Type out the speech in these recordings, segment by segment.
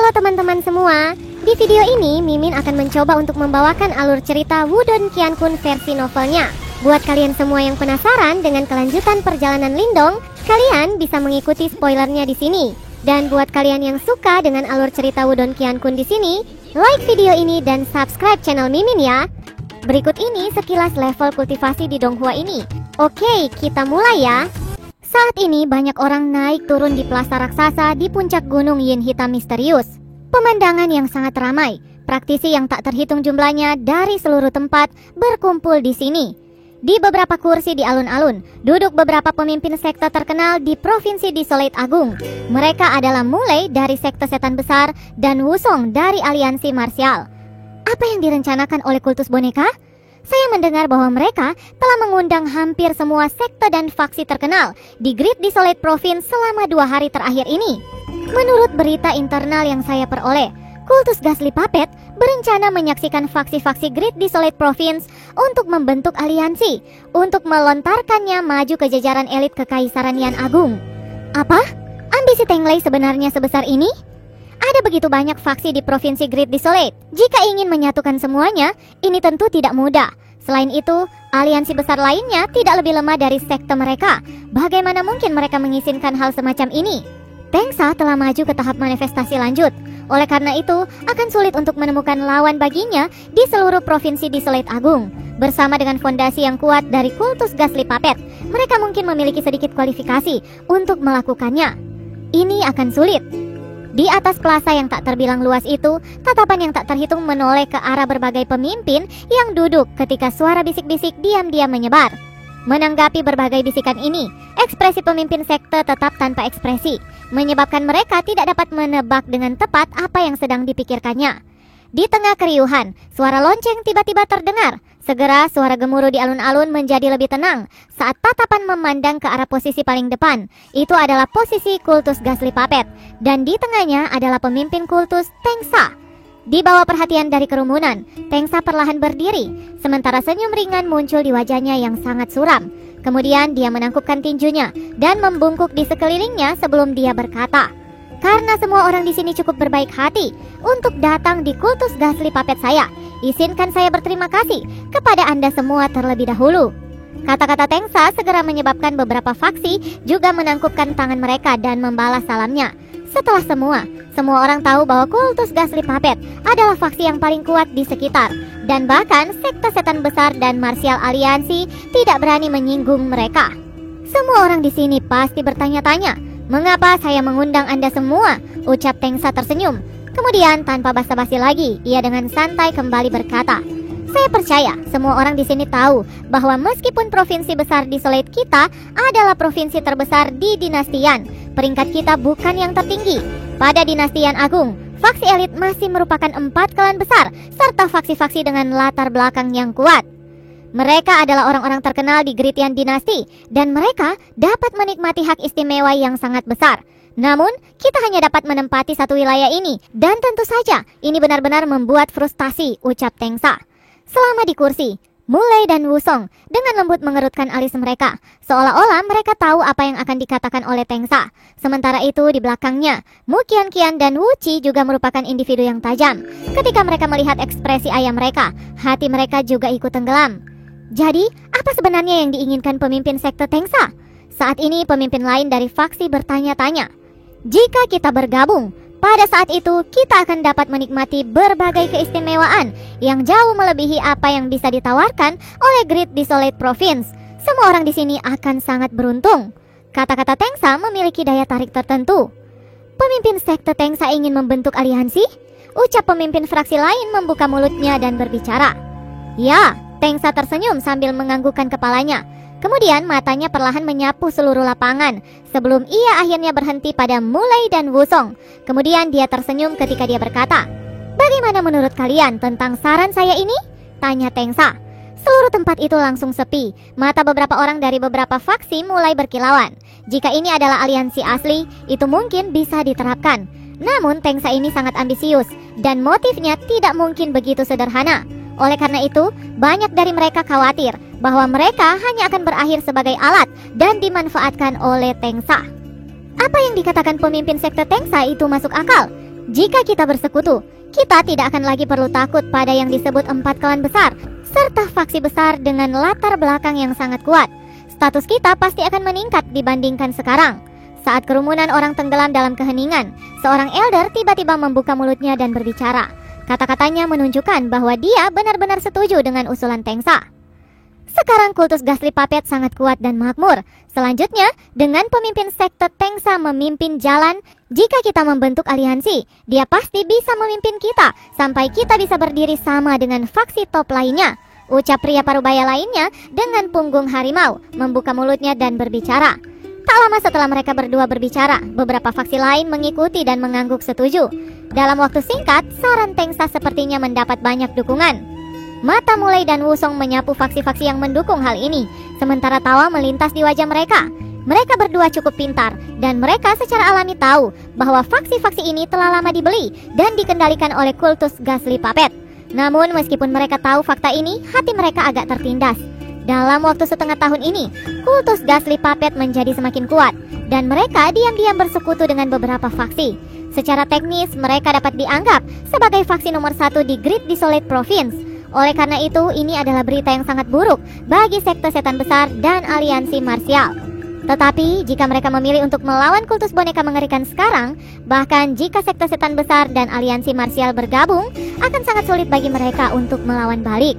Halo teman-teman semua, di video ini Mimin akan mencoba untuk membawakan alur cerita Wudong Qiankun versi novelnya. Buat kalian semua yang penasaran dengan kelanjutan perjalanan Lindong, kalian bisa mengikuti spoilernya di sini. Dan buat kalian yang suka dengan alur cerita Wudong Qiankun di sini, like video ini dan subscribe channel Mimin ya. Berikut ini sekilas level kultivasi di Donghua ini. Oke, kita mulai ya. Saat ini banyak orang naik turun di plaza raksasa di puncak gunung Yin hitam misterius. Pemandangan yang sangat ramai, praktisi yang tak terhitung jumlahnya dari seluruh tempat berkumpul di sini. Di beberapa kursi di alun-alun, duduk beberapa pemimpin sekte terkenal di Provinsi Desolate Agung. Mereka adalah Mulai dari sekte setan besar dan Wusong dari aliansi marsial. Apa yang direncanakan oleh kultus boneka? Saya mendengar bahwa mereka telah mengundang hampir semua sekte dan faksi terkenal di Great Desolate Province selama 2 hari terakhir ini. Menurut berita internal yang saya peroleh, kultus Ghastly Puppet berencana menyaksikan faksi-faksi Great Desolate Province untuk membentuk aliansi untuk melontarkannya maju ke jajaran elit Kekaisaran Yan Agung. Apa? Ambisi Tenglei sebenarnya sebesar ini? Ada begitu banyak faksi di Provinsi Great Desolate. Jika ingin menyatukan semuanya, ini tentu tidak mudah. Selain itu, aliansi besar lainnya tidak lebih lemah dari sekte mereka. Bagaimana mungkin mereka mengizinkan hal semacam ini? Tengsa telah maju ke tahap manifestasi lanjut. Oleh karena itu, akan sulit untuk menemukan lawan baginya di seluruh Provinsi Desolate Agung. Bersama dengan fondasi yang kuat dari kultus Ghastly Puppet, mereka mungkin memiliki sedikit kualifikasi untuk melakukannya. Ini akan sulit. Di atas plaza yang tak terbilang luas itu, tatapan yang tak terhitung menoleh ke arah berbagai pemimpin yang duduk ketika suara bisik-bisik diam-diam menyebar. Menanggapi berbagai bisikan ini, ekspresi pemimpin sekte tetap tanpa ekspresi, menyebabkan mereka tidak dapat menebak dengan tepat apa yang sedang dipikirkannya. Di tengah keriuhan, suara lonceng tiba-tiba terdengar. Segera suara gemuruh di alun-alun menjadi lebih tenang saat tatapan memandang ke arah posisi paling depan. Itu adalah posisi kultus Ghastly Puppet, dan di tengahnya adalah pemimpin kultus Tengsa. Di bawah perhatian dari kerumunan, Tengsa perlahan berdiri, sementara senyum ringan muncul di wajahnya yang sangat suram. Kemudian dia menangkupkan tinjunya dan membungkuk di sekelilingnya sebelum dia berkata, "Karena semua orang di sini cukup berbaik hati untuk datang di kultus Ghastly Puppet saya, izinkan saya berterima kasih kepada Anda semua terlebih dahulu." Kata-kata Tengsa segera menyebabkan beberapa faksi juga menangkupkan tangan mereka dan membalas salamnya. Setelah semua orang tahu bahwa kultus Ghastly Puppet adalah faksi yang paling kuat di sekitar, dan bahkan sekte setan besar dan marsial aliansi tidak berani menyinggung mereka. Semua orang di sini pasti bertanya-tanya, "Mengapa saya mengundang Anda semua?" ucap Tengsa tersenyum. Kemudian tanpa basa-basi lagi, ia dengan santai kembali berkata, "Saya percaya semua orang di sini tahu bahwa meskipun provinsi besar Desolate kita adalah provinsi terbesar di dinasti Yan, peringkat kita bukan yang tertinggi. Pada dinasti Yan Agung, faksi elit masih merupakan 4 klan besar serta faksi-faksi dengan latar belakang yang kuat. Mereka adalah orang-orang terkenal di Great Yan Dynasty, dan mereka dapat menikmati hak istimewa yang sangat besar. Namun, kita hanya dapat menempati satu wilayah ini, dan tentu saja ini benar-benar membuat frustasi," ucap Tengsa. Selama di kursi, Mulai dan Wusong dengan lembut mengerutkan alis mereka, seolah-olah mereka tahu apa yang akan dikatakan oleh Tengsa. Sementara itu di belakangnya, Mu Qian dan Wu Qi juga merupakan individu yang tajam. Ketika mereka melihat ekspresi ayah mereka, hati mereka juga ikut tenggelam. Jadi, apa sebenarnya yang diinginkan pemimpin sekte Tengsa? Saat ini pemimpin lain dari faksi bertanya-tanya, "Jika kita bergabung, pada saat itu kita akan dapat menikmati berbagai keistimewaan yang jauh melebihi apa yang bisa ditawarkan oleh Great Desolate Province. Semua orang di sini akan sangat beruntung." Kata-kata Tengsa memiliki daya tarik tertentu. "Pemimpin sekte Tengsa ingin membentuk aliansi?" ucap pemimpin fraksi lain membuka mulutnya dan berbicara. "Ya," Tengsa tersenyum sambil menganggukkan kepalanya. Kemudian matanya perlahan menyapu seluruh lapangan sebelum ia akhirnya berhenti pada Mulai dan Wusong. Kemudian dia tersenyum ketika dia berkata, "Bagaimana menurut kalian tentang saran saya ini?" tanya Tengsa. Seluruh tempat itu langsung sepi. Mata beberapa orang dari beberapa faksi mulai berkilauan. Jika ini adalah aliansi asli, itu mungkin bisa diterapkan. Namun Tengsa ini sangat ambisius dan motifnya tidak mungkin begitu sederhana. Oleh karena itu, banyak dari mereka khawatir bahwa mereka hanya akan berakhir sebagai alat dan dimanfaatkan oleh Tengsa. Apa yang dikatakan pemimpin sekte Tengsa itu masuk akal. Jika kita bersekutu, kita tidak akan lagi perlu takut pada yang disebut 4 klan besar, serta faksi besar dengan latar belakang yang sangat kuat. Status kita pasti akan meningkat dibandingkan sekarang. Saat kerumunan orang tenggelam dalam keheningan, seorang elder tiba-tiba membuka mulutnya dan berbicara. Kata-katanya menunjukkan bahwa dia benar-benar setuju dengan usulan Tengsa. Sekarang kultus Ghastly Puppet sangat kuat dan makmur. Selanjutnya, dengan pemimpin sekte Tengsa memimpin jalan, jika kita membentuk aliansi, dia pasti bisa memimpin kita sampai kita bisa berdiri sama dengan faksi top lainnya. Ucap pria parubaya lainnya dengan punggung harimau, membuka mulutnya dan berbicara. Tak lama setelah mereka berdua berbicara, beberapa faksi lain mengikuti dan mengangguk setuju. Dalam waktu singkat, saran Tengsa sepertinya mendapat banyak dukungan. Mata Mulai dan Wusong menyapu faksi-faksi yang mendukung hal ini, sementara tawa melintas di wajah mereka. Mereka berdua cukup pintar, dan mereka secara alami tahu bahwa faksi-faksi ini telah lama dibeli dan dikendalikan oleh kultus Ghastly Puppet. Namun meskipun mereka tahu fakta ini, hati mereka agak tertindas. Dalam waktu setengah tahun ini, kultus Ghastly Puppet menjadi semakin kuat, dan mereka diam-diam bersekutu dengan beberapa faksi. Secara teknis, mereka dapat dianggap sebagai faksi nomor 1 di Great Desolate Province. Oleh karena itu, ini adalah berita yang sangat buruk bagi sekte setan besar dan aliansi marsial. Tetapi, jika mereka memilih untuk melawan kultus boneka mengerikan sekarang, bahkan jika sekte setan besar dan aliansi marsial bergabung, akan sangat sulit bagi mereka untuk melawan balik.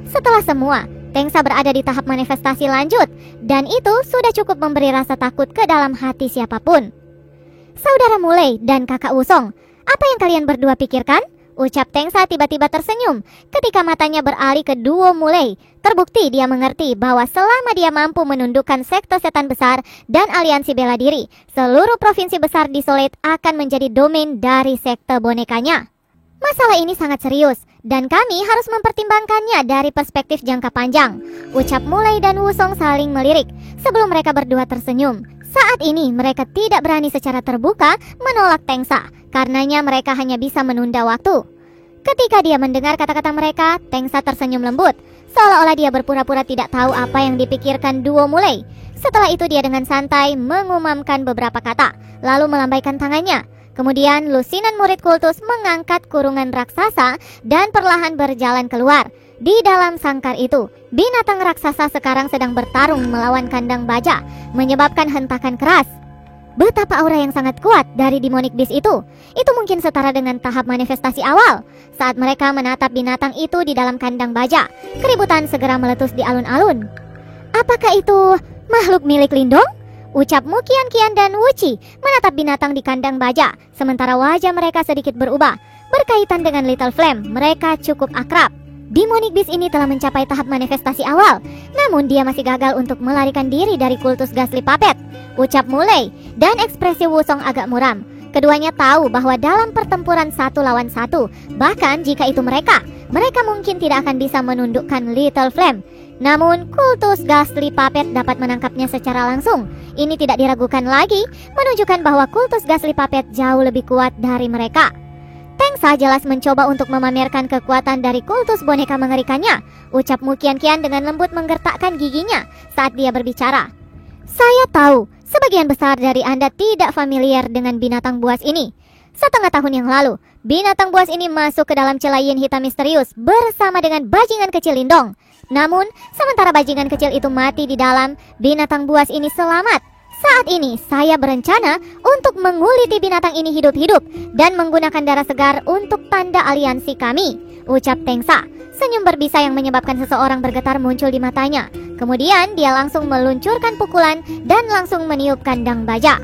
Setelah semua, Tengsa berada di tahap manifestasi lanjut, dan itu sudah cukup memberi rasa takut ke dalam hati siapapun. Saudara Mulai dan kakak Wusong, apa yang kalian berdua pikirkan? Ucap Tengsa tiba-tiba tersenyum ketika matanya beralih ke duo Mulai. Terbukti dia mengerti bahwa selama dia mampu menundukkan sekte setan besar dan aliansi bela diri, seluruh provinsi besar Desolate akan menjadi domain dari sekte bonekanya. Masalah ini sangat serius dan kami harus mempertimbangkannya dari perspektif jangka panjang. Ucap Mulai dan Wusong saling melirik sebelum mereka berdua tersenyum. Saat ini mereka tidak berani secara terbuka menolak Tengsa, karenanya mereka hanya bisa menunda waktu. Ketika dia mendengar kata-kata mereka, Tengsa tersenyum lembut, seolah-olah dia berpura-pura tidak tahu apa yang dipikirkan duo Mulai. Setelah itu dia dengan santai mengumamkan beberapa kata, lalu melambaikan tangannya. Kemudian lusinan murid kultus mengangkat kurungan raksasa dan perlahan berjalan keluar. Di dalam sangkar itu, binatang raksasa sekarang sedang bertarung melawan kandang baja, menyebabkan hentakan keras. Betapa aura yang sangat kuat dari demonic beast itu mungkin setara dengan tahap manifestasi awal. Saat mereka menatap binatang itu di dalam kandang baja, keributan segera meletus di alun-alun. Apakah itu makhluk milik Lindong? Ucap Mukian Kian dan Wuci menatap binatang di kandang baja, sementara wajah mereka sedikit berubah. Berkaitan dengan Little Flame, mereka cukup akrab. Demonic Beast ini telah mencapai tahap manifestasi awal, namun dia masih gagal untuk melarikan diri dari kultus Ghastly Puppet. Ucap Mulai, dan ekspresi Wusong agak muram. Keduanya tahu bahwa dalam pertempuran 1 lawan 1, bahkan jika itu mereka mungkin tidak akan bisa menundukkan Little Flame. Namun, kultus Ghastly Puppet dapat menangkapnya secara langsung. Ini tidak diragukan lagi, menunjukkan bahwa kultus Ghastly Puppet jauh lebih kuat dari mereka. Tengsa jelas mencoba untuk memamerkan kekuatan dari kultus boneka mengerikannya. Ucap Mukian Kian dengan lembut menggertakkan giginya saat dia berbicara. Saya tahu, sebagian besar dari Anda tidak familiar dengan binatang buas ini. Setengah tahun yang lalu, binatang buas ini masuk ke dalam celayin hitam misterius bersama dengan bajingan kecil Lindong. Namun, sementara bajingan kecil itu mati di dalam, binatang buas ini selamat. Saat ini, saya berencana untuk menguliti binatang ini hidup-hidup dan menggunakan darah segar untuk tanda aliansi kami. Ucap Tengsa. Senyum berbisa yang menyebabkan seseorang bergetar muncul di matanya. Kemudian, dia langsung meluncurkan pukulan dan langsung meniup kandang baja.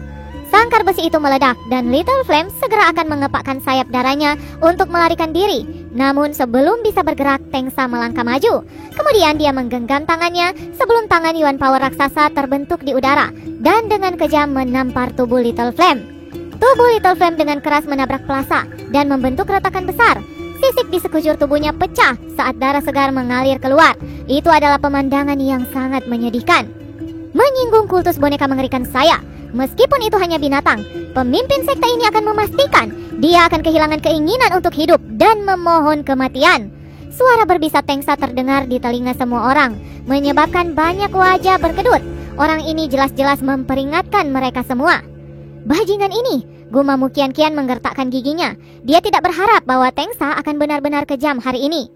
Sangkar besi itu meledak dan Little Flame segera akan mengepakkan sayap darahnya untuk melarikan diri. Namun sebelum bisa bergerak, Tengsa melangkah maju. Kemudian dia menggenggam tangannya sebelum tangan Yuan Power raksasa terbentuk di udara dan dengan kejam menampar tubuh Little Flame. Tubuh Little Flame dengan keras menabrak plasa dan membentuk retakan besar. Sisik di sekujur tubuhnya pecah saat darah segar mengalir keluar. Itu adalah pemandangan yang sangat menyedihkan. Menyinggung kultus boneka mengerikan saya. Meskipun itu hanya binatang, pemimpin sekte ini akan memastikan dia akan kehilangan keinginan untuk hidup dan memohon kematian. Suara berbisa Tengsa terdengar di telinga semua orang, menyebabkan banyak wajah berkedut. Orang ini jelas-jelas memperingatkan mereka semua. Bajingan ini Gumamu Kian-Kian menggertakkan giginya. Dia tidak berharap bahwa Tengsa akan benar-benar kejam hari ini.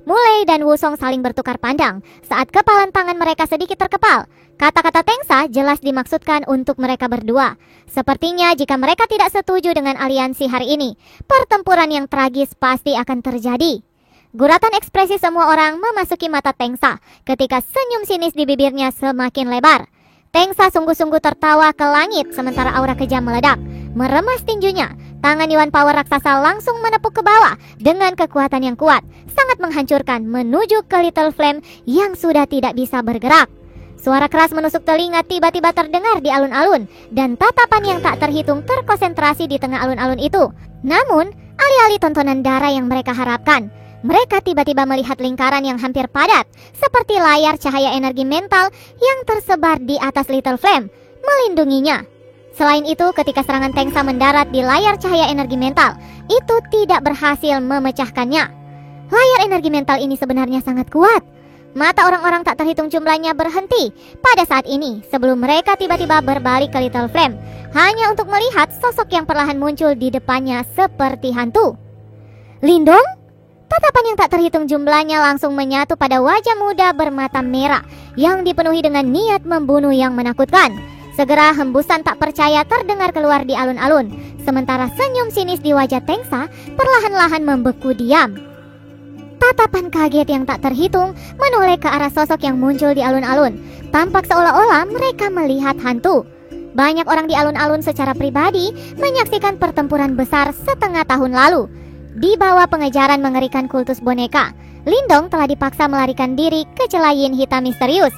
Mulai dan Wusong saling bertukar pandang saat kepalan tangan mereka sedikit terkepal. Kata-kata Tengsa jelas dimaksudkan untuk mereka berdua. Sepertinya jika mereka tidak setuju dengan aliansi hari ini, pertempuran yang tragis pasti akan terjadi. Guratan ekspresi semua orang memasuki mata Tengsa ketika senyum sinis di bibirnya semakin lebar. Tengsa sungguh-sungguh tertawa ke langit sementara aura kejam meledak. Meremas tinjunya, tangan Yuan Power raksasa langsung menepuk ke bawah dengan kekuatan yang kuat, sangat menghancurkan menuju ke Little Flame yang sudah tidak bisa bergerak. Suara keras menusuk telinga tiba-tiba terdengar di alun-alun, dan tatapan yang tak terhitung terkonsentrasi di tengah alun-alun itu. Namun, alih-alih tontonan darah yang mereka harapkan, mereka tiba-tiba melihat lingkaran yang hampir padat, seperti layar cahaya energi mental yang tersebar di atas Little Flame, melindunginya. Selain itu, ketika serangan Tengsa mendarat di layar cahaya energi mental, itu tidak berhasil memecahkannya. Layar energi mental ini sebenarnya sangat kuat. Mata orang-orang tak terhitung jumlahnya berhenti pada saat ini sebelum mereka tiba-tiba berbalik ke Little Flame, hanya untuk melihat sosok yang perlahan muncul di depannya seperti hantu. Lindong? Tatapan yang tak terhitung jumlahnya langsung menyatu pada wajah muda bermata merah yang dipenuhi dengan niat membunuh yang menakutkan. Segera hembusan tak percaya terdengar keluar di alun-alun, sementara senyum sinis di wajah Tengsa perlahan-lahan membeku diam. Tatapan kaget yang tak terhitung menoleh ke arah sosok yang muncul di alun-alun. Tampak seolah-olah mereka melihat hantu. Banyak orang di alun-alun secara pribadi menyaksikan pertempuran besar setengah tahun lalu. Di bawah pengejaran mengerikan kultus boneka, Lindong telah dipaksa melarikan diri ke celayin hitam misterius.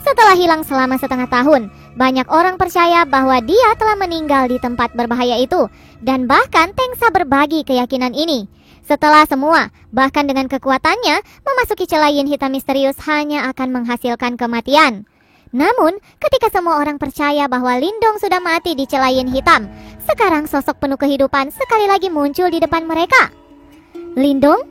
Setelah hilang selama setengah tahun, banyak orang percaya bahwa dia telah meninggal di tempat berbahaya itu, dan bahkan Tengsa berbagi keyakinan ini. Setelah semua, bahkan dengan kekuatannya, memasuki celayin hitam misterius hanya akan menghasilkan kematian. Namun, ketika semua orang percaya bahwa Lindong sudah mati di celayin hitam, sekarang sosok penuh kehidupan sekali lagi muncul di depan mereka. Lindong?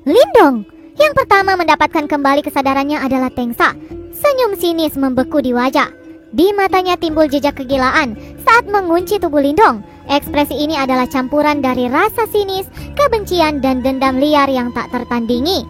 Lindong! Yang pertama mendapatkan kembali kesadarannya adalah Tengsa. Senyum sinis membeku di wajah. Di matanya timbul jejak kegilaan saat mengunci tubuh Lindong. Ekspresi ini adalah campuran dari rasa sinis, kebencian, dan dendam liar yang tak tertandingi.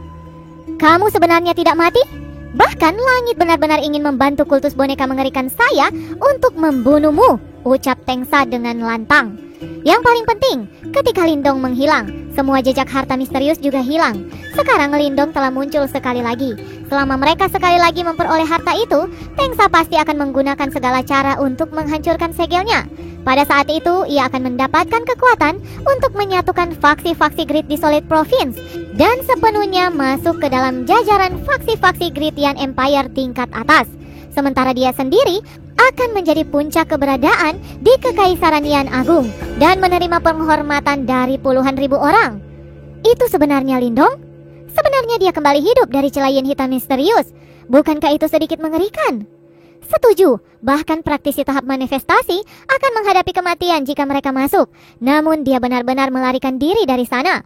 Kamu sebenarnya tidak mati? Bahkan langit benar-benar ingin membantu kultus boneka mengerikan saya untuk membunuhmu, ucap Tengsa dengan lantang. Yang paling penting, ketika Lindong menghilang, semua jejak harta misterius juga hilang. Sekarang Lindong telah muncul sekali lagi. Selama mereka sekali lagi memperoleh harta itu, Tengsa pasti akan menggunakan segala cara untuk menghancurkan segelnya. Pada saat itu, ia akan mendapatkan kekuatan untuk menyatukan faksi-faksi Great Desolate Province dan sepenuhnya masuk ke dalam jajaran faksi-faksi Great Yan Empire tingkat atas. Sementara dia sendiri akan menjadi puncak keberadaan di Kekaisaran Yan Agung dan menerima penghormatan dari puluhan ribu orang. Itu sebenarnya Lindong? Sebenarnya dia kembali hidup dari celayin hitam misterius. Bukankah itu sedikit mengerikan? Setuju, bahkan praktisi tahap manifestasi akan menghadapi kematian jika mereka masuk. Namun dia benar-benar melarikan diri dari sana.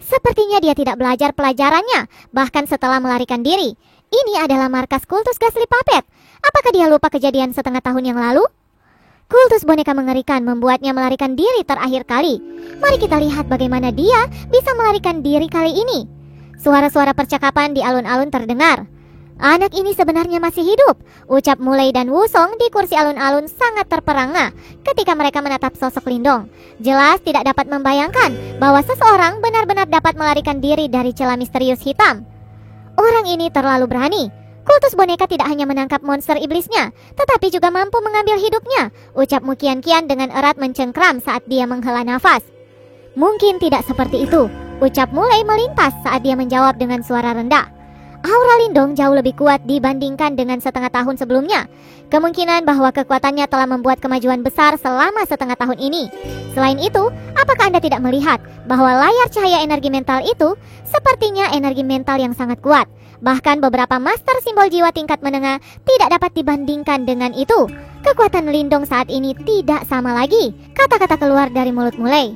Sepertinya dia tidak belajar pelajarannya, bahkan setelah melarikan diri. Ini adalah markas kultus Ghastly Puppet. Apakah dia lupa kejadian setengah tahun yang lalu? Kultus boneka mengerikan membuatnya melarikan diri terakhir kali. Mari kita lihat bagaimana dia bisa melarikan diri kali ini. Suara-suara percakapan di alun-alun terdengar. Anak ini sebenarnya masih hidup, ucap Mulai dan Wusong di kursi alun-alun sangat terperangah ketika mereka menatap sosok Lindong. Jelas tidak dapat membayangkan bahwa seseorang benar-benar dapat melarikan diri dari celah misterius hitam. Orang ini terlalu berani. Kultus boneka tidak hanya menangkap monster iblisnya, tetapi juga mampu mengambil hidupnya, ucap Kian-Kian dengan erat mencengkram saat dia menghela nafas. Mungkin tidak seperti itu, ucap Mulai melintas saat dia menjawab dengan suara rendah. Aura Lindong jauh lebih kuat dibandingkan dengan setengah tahun sebelumnya. Kemungkinan bahwa kekuatannya telah membuat kemajuan besar selama setengah tahun ini. Selain itu, apakah Anda tidak melihat bahwa layar cahaya energi mental itu sepertinya energi mental yang sangat kuat? Bahkan beberapa master simbol jiwa tingkat menengah tidak dapat dibandingkan dengan itu. Kekuatan Lindong saat ini tidak sama lagi. Kata-kata keluar dari mulut Mulai.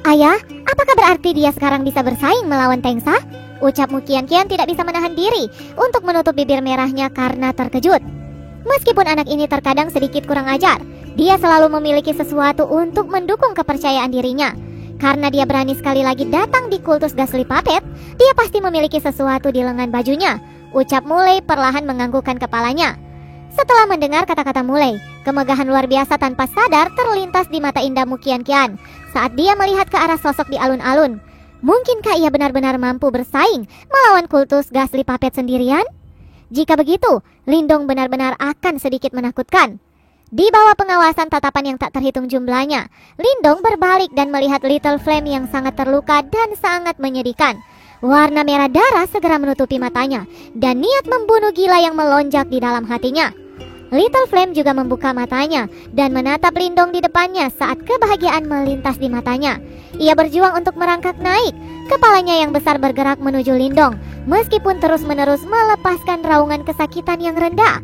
Ayah, apakah berarti dia sekarang bisa bersaing melawan Tengsa? Ucap Kian-Kian tidak bisa menahan diri untuk menutup bibir merahnya karena terkejut. Meskipun anak ini terkadang sedikit kurang ajar, Dia selalu memiliki sesuatu untuk mendukung kepercayaan dirinya. Karena dia berani sekali lagi datang di kultus Ghastly Puppet, dia pasti memiliki sesuatu di lengan bajunya. Ucap Mulai perlahan menganggukkan kepalanya. Setelah mendengar kata-kata Mulai, kemegahan luar biasa tanpa sadar terlintas di mata indahmu Qian-Qian saat dia melihat ke arah sosok di alun-alun. Mungkinkah ia benar-benar mampu bersaing melawan kultus Ghastly Puppet sendirian? Jika begitu, Lindong benar-benar akan sedikit menakutkan. Di bawah pengawasan tatapan yang tak terhitung jumlahnya, Lindong berbalik dan melihat Little Flame yang sangat terluka dan sangat menyedihkan. Warna merah darah segera menutupi matanya dan niat membunuh gila yang melonjak di dalam hatinya. Little Flame juga membuka matanya dan menatap Lindong di depannya saat kebahagiaan melintas di matanya. Ia berjuang untuk merangkak naik. Kepalanya yang besar bergerak menuju Lindong, meskipun terus-menerus melepaskan raungan kesakitan yang rendah.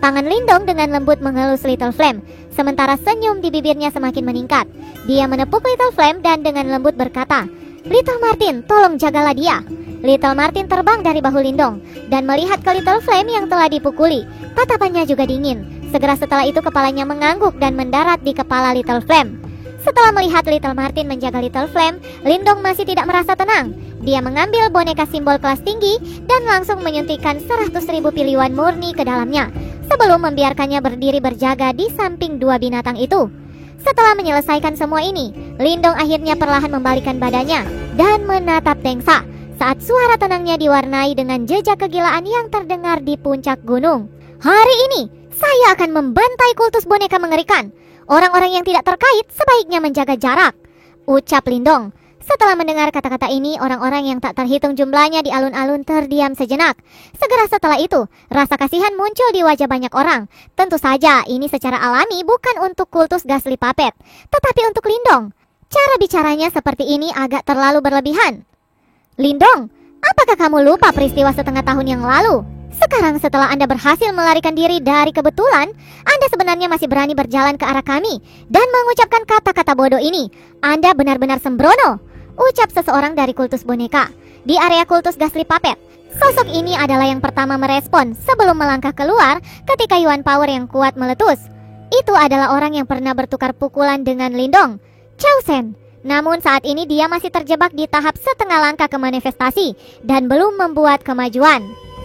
Tangan Lindong dengan lembut mengelus Little Flame, sementara senyum di bibirnya semakin meningkat. Dia menepuk Little Flame dan dengan lembut berkata, "Little Martin, tolong jagalah dia." Little Martin terbang dari bahu Lindong dan melihat ke Little Flame yang telah dipukuli. Tatapannya juga dingin. Segera setelah itu kepalanya mengangguk dan mendarat di kepala Little Flame. Setelah melihat Little Martin menjaga Little Flame, Lindong masih tidak merasa tenang. Dia mengambil boneka simbol kelas tinggi dan langsung menyuntikkan 100.000 pilihan murni ke dalamnya, sebelum membiarkannya berdiri berjaga di samping dua binatang itu. Setelah menyelesaikan semua ini, Lindong akhirnya perlahan membalikkan badannya dan menatap Tengsa saat suara tenangnya diwarnai dengan jejak kegilaan yang terdengar di puncak gunung. "Hari ini, saya akan membantai kultus boneka mengerikan. Orang-orang yang tidak terkait sebaiknya menjaga jarak," ucap Lindong. Setelah mendengar kata-kata ini, orang-orang yang tak terhitung jumlahnya di alun-alun terdiam sejenak. Segera setelah itu, rasa kasihan muncul di wajah banyak orang. Tentu saja, ini secara alami bukan untuk kultus Ghastly Puppet, tetapi untuk Lindong. Cara bicaranya seperti ini agak terlalu berlebihan. "Lindong, apakah kamu lupa peristiwa setengah tahun yang lalu? Sekarang setelah Anda berhasil melarikan diri dari kebetulan, Anda sebenarnya masih berani berjalan ke arah kami dan mengucapkan kata-kata bodoh ini. Anda benar-benar sembrono," ucap seseorang dari kultus boneka. Di area kultus Ghastly Puppet, sosok ini adalah yang pertama merespon sebelum melangkah keluar ketika Yuan Power yang kuat meletus. Itu adalah orang yang pernah bertukar pukulan dengan Lindong, Chao-Sen. Namun saat ini dia masih terjebak di tahap setengah langkah ke manifestasi dan belum membuat kemajuan.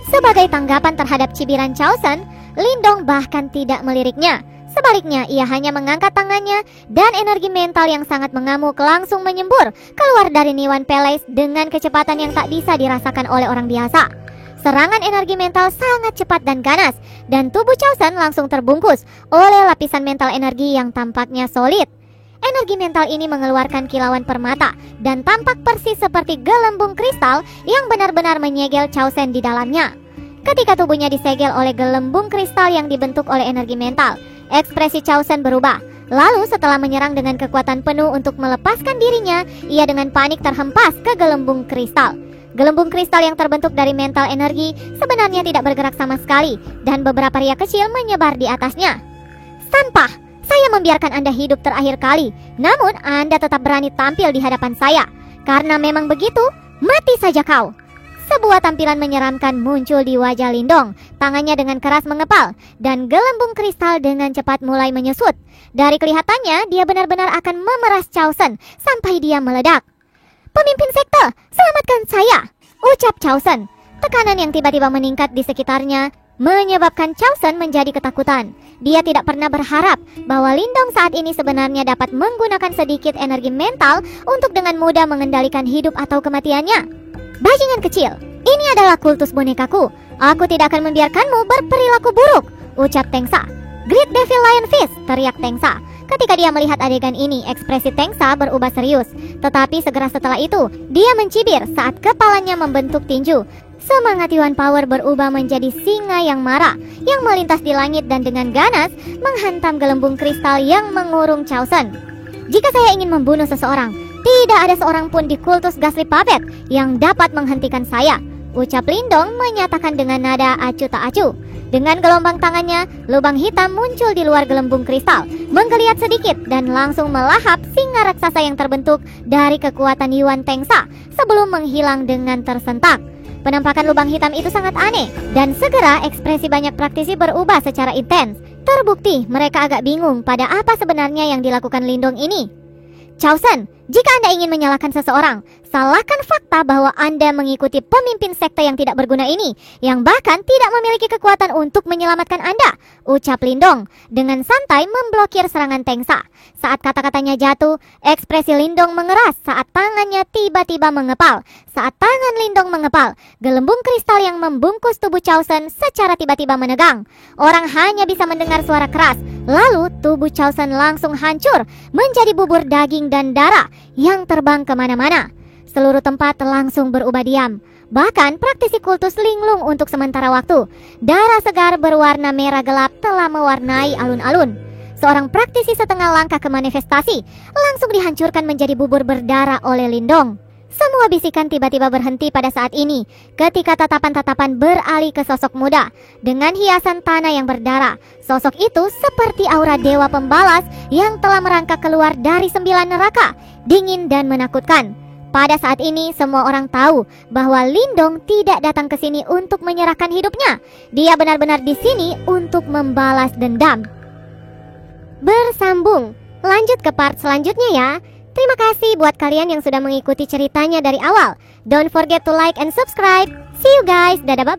Sebagai tanggapan terhadap cibiran Chao-Sen, Lindong bahkan tidak meliriknya. Sebaliknya, ia hanya mengangkat tangannya dan energi mental yang sangat mengamuk langsung menyembur keluar dari Niwan Palace dengan kecepatan yang tak bisa dirasakan oleh orang biasa. Serangan energi mental sangat cepat dan ganas, dan tubuh Chao-Sen langsung terbungkus oleh lapisan mental energi yang tampaknya solid. Energi mental ini mengeluarkan kilauan permata dan tampak persis seperti gelembung kristal yang benar-benar menyegel Chao-Sen di dalamnya. Ketika tubuhnya disegel oleh gelembung kristal yang dibentuk oleh energi mental, ekspresi Chao-Sen berubah. Lalu setelah menyerang dengan kekuatan penuh untuk melepaskan dirinya, ia dengan panik terhempas ke gelembung kristal. Gelembung kristal yang terbentuk dari mental energi sebenarnya tidak bergerak sama sekali, dan beberapa riak kecil menyebar di atasnya. "Sampah! Saya membiarkan Anda hidup terakhir kali, namun Anda tetap berani tampil di hadapan saya. Karena memang begitu, mati saja kau!" Sebuah tampilan menyeramkan muncul di wajah Lindong. Tangannya dengan keras mengepal, dan gelembung kristal dengan cepat mulai menyusut. Dari kelihatannya, dia benar-benar akan memeras Chao-Sen sampai dia meledak. "Pemimpin sekte, selamatkan saya!" ucap Chao-Sen. Tekanan yang tiba-tiba meningkat di sekitarnya menyebabkan Chao-Sen menjadi ketakutan. Dia tidak pernah berharap bahwa Lindong saat ini sebenarnya dapat menggunakan sedikit energi mental untuk dengan mudah mengendalikan hidup atau kematiannya. "Bajingan kecil, ini adalah kultus bonekaku. Aku tidak akan membiarkanmu berperilaku buruk," ucap Tengsa. "Great Devil Lion Fist," teriak Tengsa. Ketika dia melihat adegan ini, ekspresi Tengsa berubah serius. Tetapi segera setelah itu, dia mencibir saat kepalanya membentuk tinju. Semangat Yuan Power berubah menjadi singa yang marah, yang melintas di langit dan dengan ganas menghantam gelembung kristal yang mengurung Chao-Sen. "Jika saya ingin membunuh seseorang, tidak ada seorang pun di kultus Ghastly Puppet yang dapat menghentikan saya," ucap Lindong menyatakan dengan nada acuh tak acuh. Dengan gelombang tangannya, lubang hitam muncul di luar gelembung kristal, menggeliat sedikit dan langsung melahap singa raksasa yang terbentuk dari kekuatan Yuan Tengsa sebelum menghilang dengan tersentak. Penampakan lubang hitam itu sangat aneh, dan segera ekspresi banyak praktisi berubah secara intens. Terbukti mereka agak bingung pada apa sebenarnya yang dilakukan Lindong ini. Chosen, jika Anda ingin menyalahkan seseorang, salahkan fakta bahwa Anda mengikuti pemimpin sekte yang tidak berguna ini, yang bahkan tidak memiliki kekuatan untuk menyelamatkan Anda, ucap Lindong dengan santai memblokir serangan Tengsa. Saat kata-katanya jatuh, ekspresi Lindong mengeras saat tangannya tiba-tiba mengepal. Saat tangan Lindong mengepal, gelembung kristal yang membungkus tubuh Chosen secara tiba-tiba menegang. Orang hanya bisa mendengar suara keras, lalu tubuh Chosen langsung hancur menjadi bubur daging dan darah yang terbang kemana-mana. Seluruh tempat langsung berubah diam. Bahkan praktisi kultus linglung untuk sementara waktu. Darah segar berwarna merah gelap telah mewarnai alun-alun. Seorang praktisi setengah langkah ke manifestasi langsung dihancurkan menjadi bubur berdarah oleh Lindong. Semua bisikan tiba-tiba berhenti pada saat ini ketika tatapan-tatapan beralih ke sosok muda dengan hiasan tanah yang berdarah. Sosok itu seperti aura dewa pembalas yang telah merangkak keluar dari 9 neraka, dingin dan menakutkan. Pada saat ini semua orang tahu bahwa Lindong tidak datang ke sini untuk menyerahkan hidupnya. Dia benar-benar di sini untuk membalas dendam. Bersambung, lanjut ke part selanjutnya ya. Terima kasih buat kalian yang sudah mengikuti ceritanya dari awal. Don't forget to like and subscribe. See you guys, dadah bye.